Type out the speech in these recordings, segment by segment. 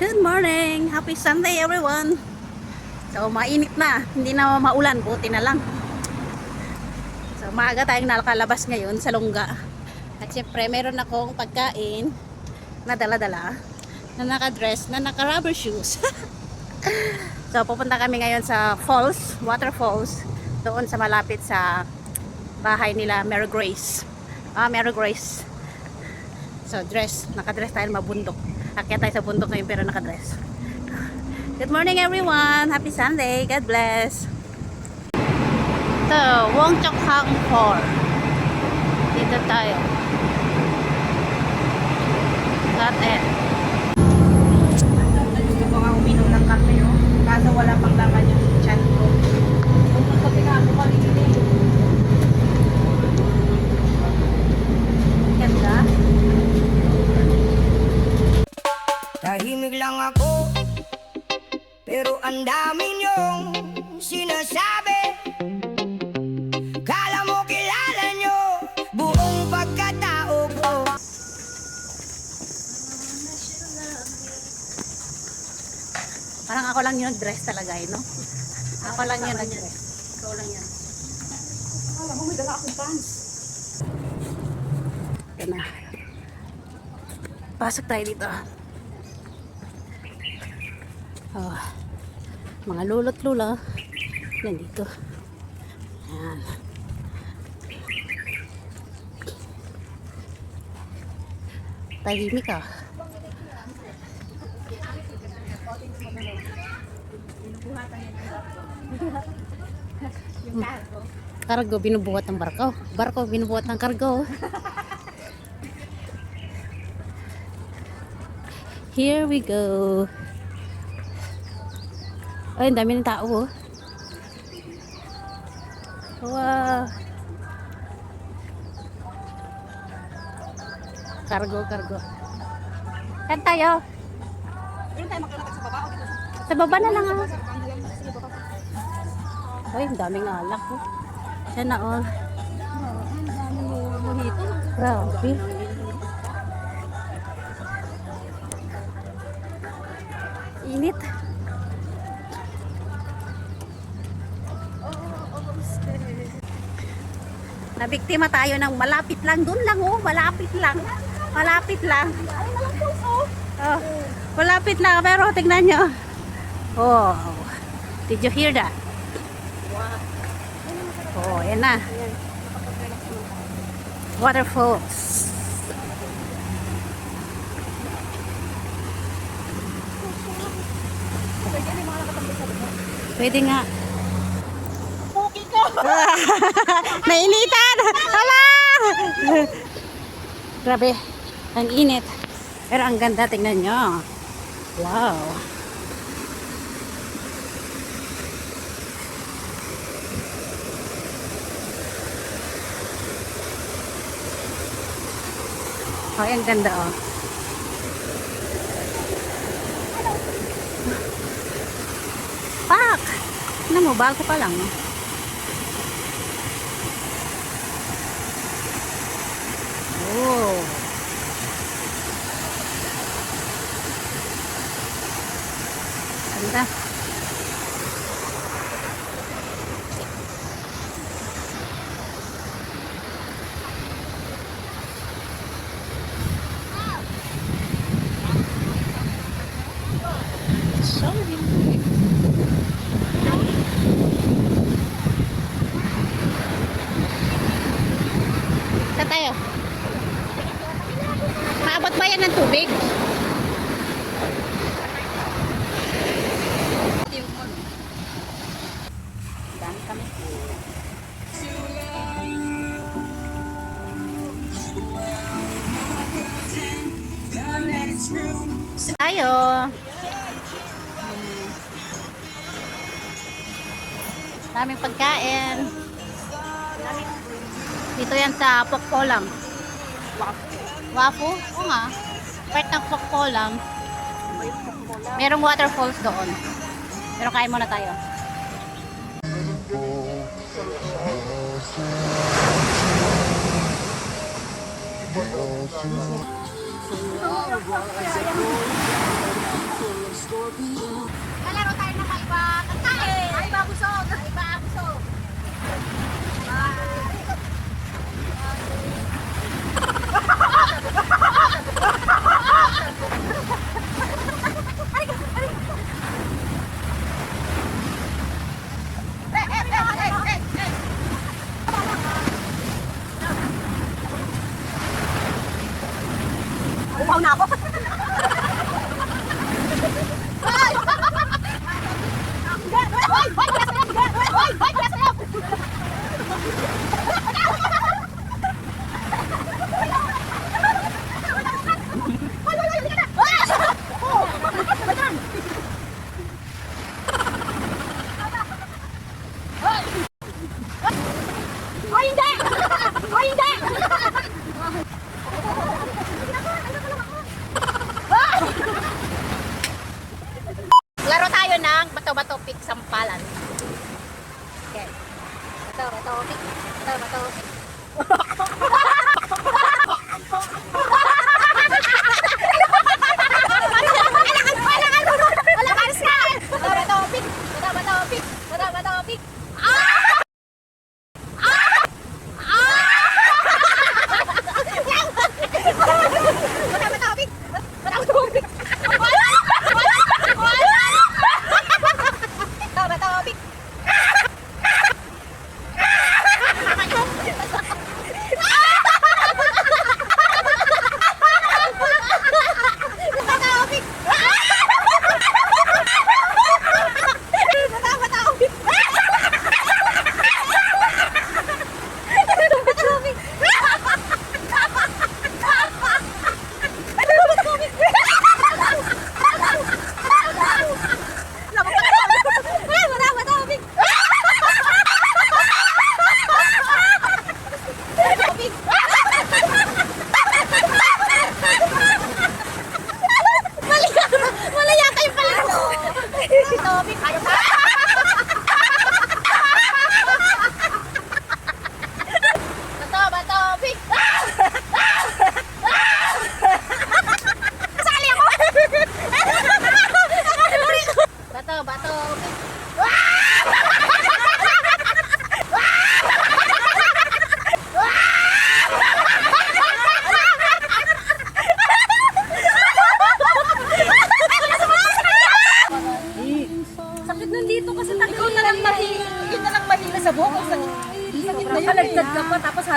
Good morning! Happy Sunday everyone! So mainit na, hindi na maulan, buti na lang. So maaga tayong nakalabas ngayon sa lungga. At syempre meron akong pagkain na dala-dala, na naka-dress, na naka-rubber shoes. So pupunta kami ngayon sa falls, waterfalls, doon sa malapit sa bahay nila Mary Grace. Mary Grace. So dress, naka-dress tayo mabundok. Akyat tayo sa bundok ngayon pero naka-dress. Good morning everyone! Happy Sunday! God bless! So, Wong Chok Hang 4. Dito tayo. Got it. Gusto ko nga uminom ng kape, oh. Kaso wala pang laman yung chan ko. Kung magkape na ako kanina. Ganda. Tahimik lang ako, pero ang dami niyong sinasabi. Kala mo kilala niyo buong pagkatao ko. Parang ako lang yung nag-dress talaga, no? Ako lang yung nag-dress. Ikaw lang yan. Alam mo, may dala akong pants. Ito na. Pasok tayo dito. Oh, mga lolo't lola nandito. Ayan. Tahimik ah. Kargo binubuhat ng barko. Barko binubuhat ng kargo. Here we go. Ay, ang dami ng tao, oh. Wow. Kargo. Saan tayo? Sa baba na lang, ah. Ay, ang daming alak, oh. Sana all. Grabe. Init. Nabiktima tayo ng malapit lang. Doon lang, oh. Malapit lang. Oh, malapit lang. Pero tignan nyo. Oh. Did you hear that? Oh, yan na. Waterfalls. Pwede nga. Nainitan! Hala! Grabe, ang init. Pero ang ganda, tingnan nyo. Wow. Oh, ang ganda, oh. Pak! Ano mo, bago pa lang, oh. Oh. Ganda. Sorry. Saan tayo? Maabot ba yan ng tubig? Dami kami. Tayo. Daming pagkain. Dito yan sa Pokpolam. Wapo? Oo nga. Part ng Pokpolam. Merong waterfalls doon. Pero kain muna tayo.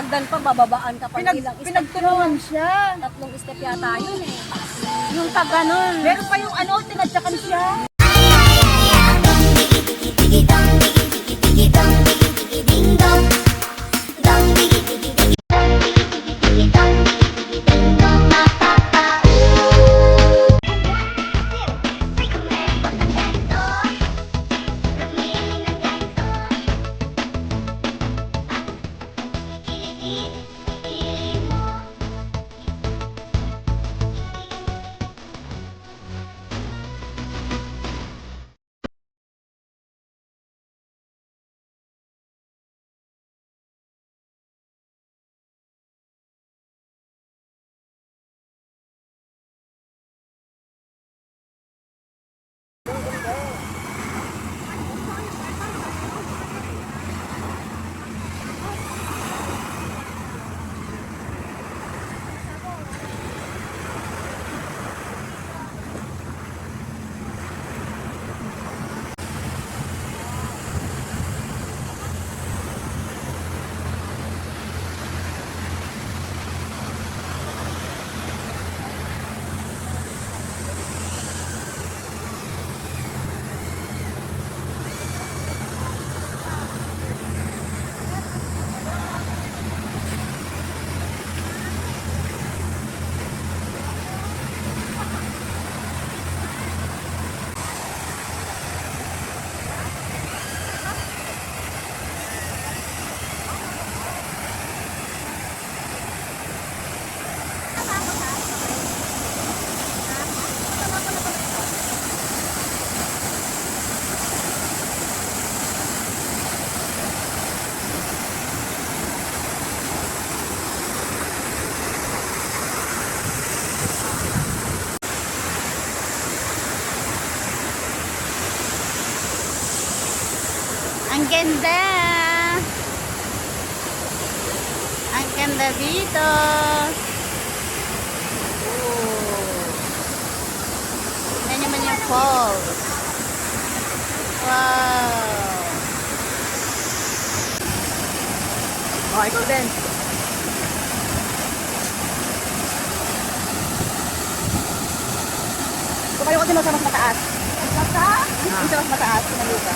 hagdan pa, bababaan ka pa ng ilang step. Pinagtulungan siya. 3 step yata yun eh. Yung pag ganun. Meron pa yung ano, tinadyakan siya. Ang ganda! Ang ganda dito! Tingnan naman yung falls. Wow! Oh, ikaw din. Tumayo ka din sa mas mataas. Mataas? Sa mas mataas. Tumayo ka.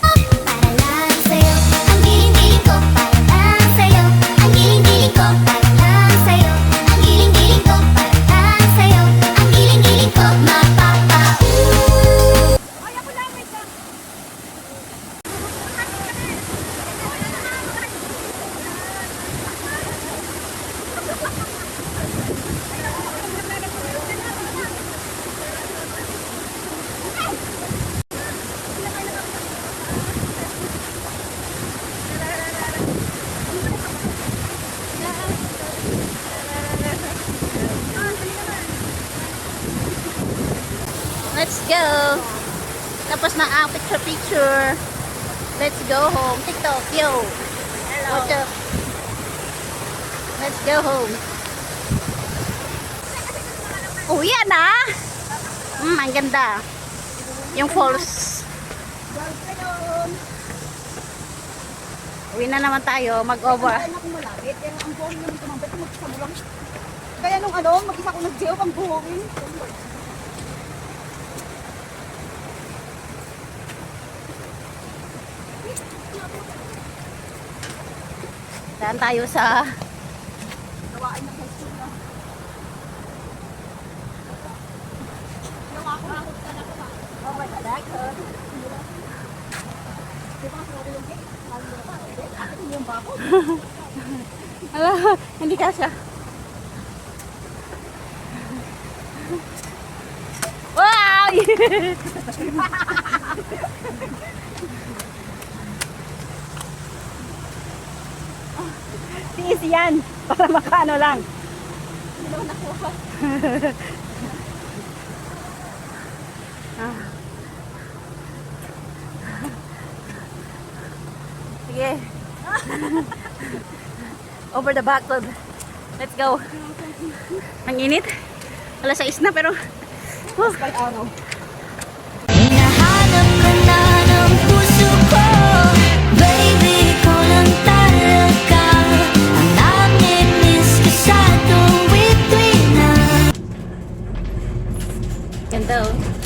Para lang sa'yo, ang giling-giling ko. Para lang sa'yo, ang giling-giling ko. Para lang sa'yo, ang giling-giling ko. Para lang sa'yo, ang giling-giling ko. Mapapa-ooh. Let's go! Tapos na ang picture. Let's go home. TikTok, yo! What's up? Let's go home. Uwi na! Ang ganda. Yung falls. Uwi na naman tayo. Mag-over. Kaya nung ano, mag-isa ko nag-jail ang buhongin. Daan tayo sa Gawain ng high school na. Gawa ko na. Oh my God, I could. Di ba kasi yung cake? Lalo na pa. Akin yung bako. Ala, hindi kasya. Wow! Tiis yan. Para makaano lang. Ah. Sige. Over the backwood. Let's go. Ang init. Alas 6 na pero Kahit araw. Hinahanap ka na ng puso ko. Baby, ko lang talaga. Ganda oh.